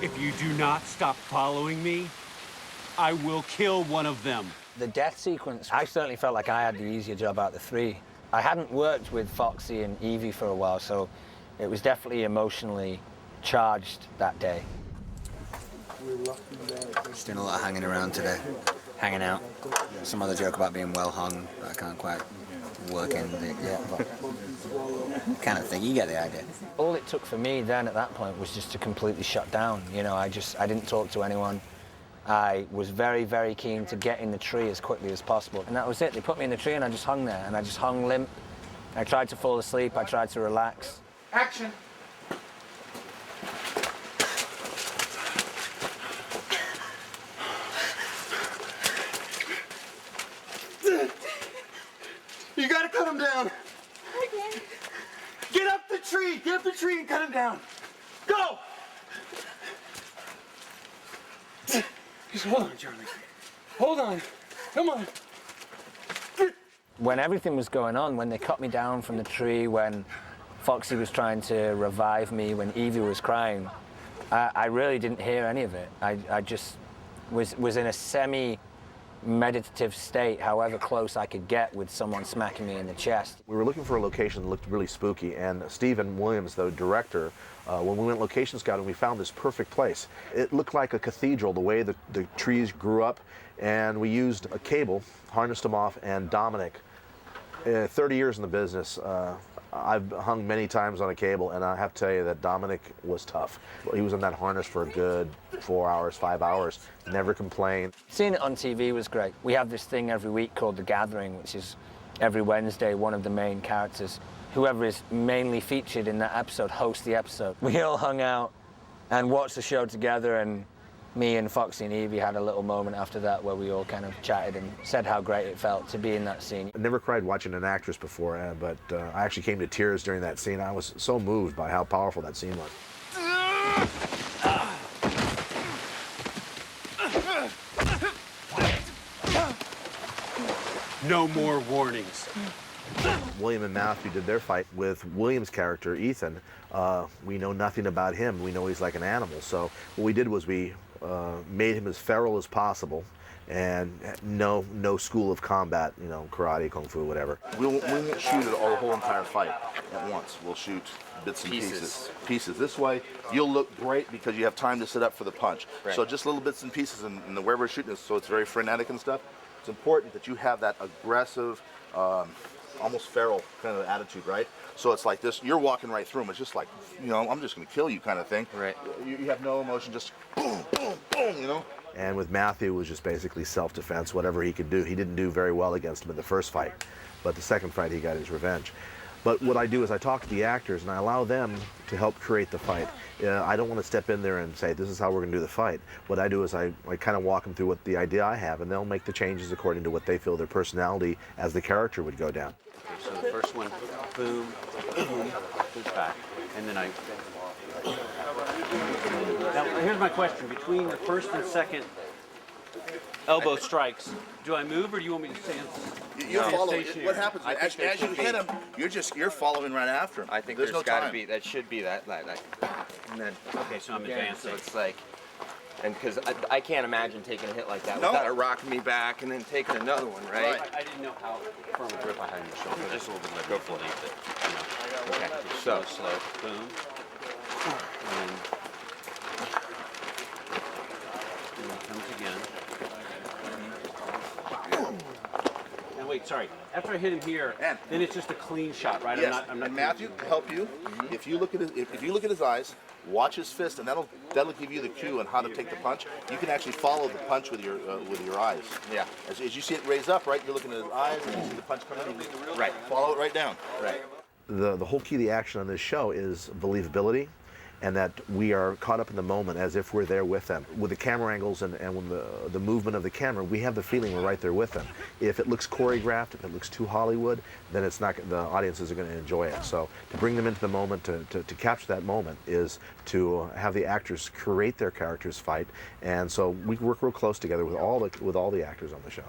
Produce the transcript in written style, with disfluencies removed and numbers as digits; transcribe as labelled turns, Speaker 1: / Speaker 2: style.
Speaker 1: If you do not stop following me, I will kill one of them.
Speaker 2: The death sequence, I certainly felt like I had the easier job out of the three. I hadn't worked with Foxy and Evie for a while, so it was definitely emotionally charged that day.
Speaker 3: Just doing a lot of hanging around today. Hanging out. Some other joke about being well hung, but I can't quite work in it yet. But kind of thing, you get the idea.
Speaker 2: All it took for me then at that point was just to completely shut down. You know, I didn't talk to anyone. I was very, very keen to get in the tree as quickly as possible. And that was it. They put me in the tree and I just hung there, and I just hung limp. I tried to fall asleep, I tried to relax.
Speaker 4: Action. You gotta cut him down.
Speaker 5: Okay.
Speaker 4: Get up the tree. Get up the tree and cut him down. Go. Just hold on, Charlie. Hold on. Come on.
Speaker 2: When everything was going on, when they cut me down from the tree, when Foxy was trying to revive me, when Evie was crying, I really didn't hear any of it. I just was in a semi-meditative state, however close I could get with someone smacking me in the chest.
Speaker 6: We were looking for a location that looked really spooky, and Stephen Williams, the director, when we went location scouting, we found this perfect place. It looked like a cathedral, the way the trees grew up, and we used a cable, harnessed them off, and Dominic, 30 years in the business, I've hung many times on a cable, and I have to tell you that Dominic was tough. He was in that harness for a good 4 hours, 5 hours, never complained.
Speaker 2: Seeing it on TV was great. We have this thing every week called The Gathering, which is every Wednesday, one of the main characters, whoever is mainly featured in that episode, hosts the episode. We all hung out and watched the show together, and me and Foxy and Evie had a little moment after that where we all kind of chatted and said how great it felt to be in that scene.
Speaker 6: I never cried watching an actress before, but I actually came to tears during that scene. I was so moved by how powerful that scene was.
Speaker 1: No more warnings.
Speaker 6: William and Matthew did their fight with William's character, Ethan. We know nothing about him. We know he's like an animal. So what we did was we made him as feral as possible, and no school of combat, you know, karate, kung fu, whatever.
Speaker 7: We won't shoot it all, the whole entire fight at once. We'll shoot bits and pieces. This way, you'll look great because you have time to set up for the punch. Right. So just little bits and pieces, and where we're shooting, so it's very frenetic and stuff. It's important that you have that aggressive, almost feral kind of attitude, right? So it's like this, you're walking right through them. It's just like, you know, I'm just going to kill you kind of thing.
Speaker 3: Right.
Speaker 7: You have no emotion, just boom, boom, boom, you know?
Speaker 6: And with Matthew, it was just basically self-defense, whatever he could do. He didn't do very well against him in the first fight, but the second fight, he got his revenge. But what I do is I talk to the actors and I allow them to help create the fight. I don't want to step in there and say, this is how we're going to do the fight. What I do is I kind of walk them through what the idea I have, and they'll make the changes according to what they feel their personality as the character would go down.
Speaker 1: Okay, so the first one, boom, boom, push back, and then I... Now, here's my question. Between the first and second elbow strikes, do I move or do you want me to stand?
Speaker 7: You follow.
Speaker 1: Stationary?
Speaker 7: What happens as you hit him? You're following right after him.
Speaker 3: I think
Speaker 7: there's no
Speaker 3: got to
Speaker 7: time.
Speaker 3: be, that should be that, and then,
Speaker 1: Okay, so I'm
Speaker 3: again,
Speaker 1: advancing.
Speaker 3: so it's like, and because I can't imagine taking a hit like that
Speaker 7: No.
Speaker 3: without it rocking me back and then taking another one, right?
Speaker 1: I didn't know how firm a grip I had in the shoulder. Just a little bit of go for it.
Speaker 3: Okay,
Speaker 1: So
Speaker 3: so,
Speaker 1: slow, boom, and it comes again. And wait, sorry. After I hit him here,
Speaker 7: And-
Speaker 1: then it's just a clean shot, right?
Speaker 7: Yes.
Speaker 1: I'm not
Speaker 7: And Matthew, to help you, if you look at his eyes, watch his fist, and that'll give you the cue on how to take the punch. You can actually follow the punch with your eyes.
Speaker 3: yeah,
Speaker 7: As you see it raise up, right? You're looking at his eyes, and you see the punch coming in.
Speaker 3: right,
Speaker 7: Follow it right down.
Speaker 3: right.
Speaker 6: The whole key to the action on this show is believability, and that we are caught up in the moment as if we're there with them. With the camera angles and with the movement of the camera, we have the feeling we're right there with them. If it looks choreographed, if it looks too Hollywood, then it's not, the audiences are going to enjoy it. So to bring them into the moment, to capture that moment, is to have the actors create their characters fight. And so we work real close together with all the actors on the show.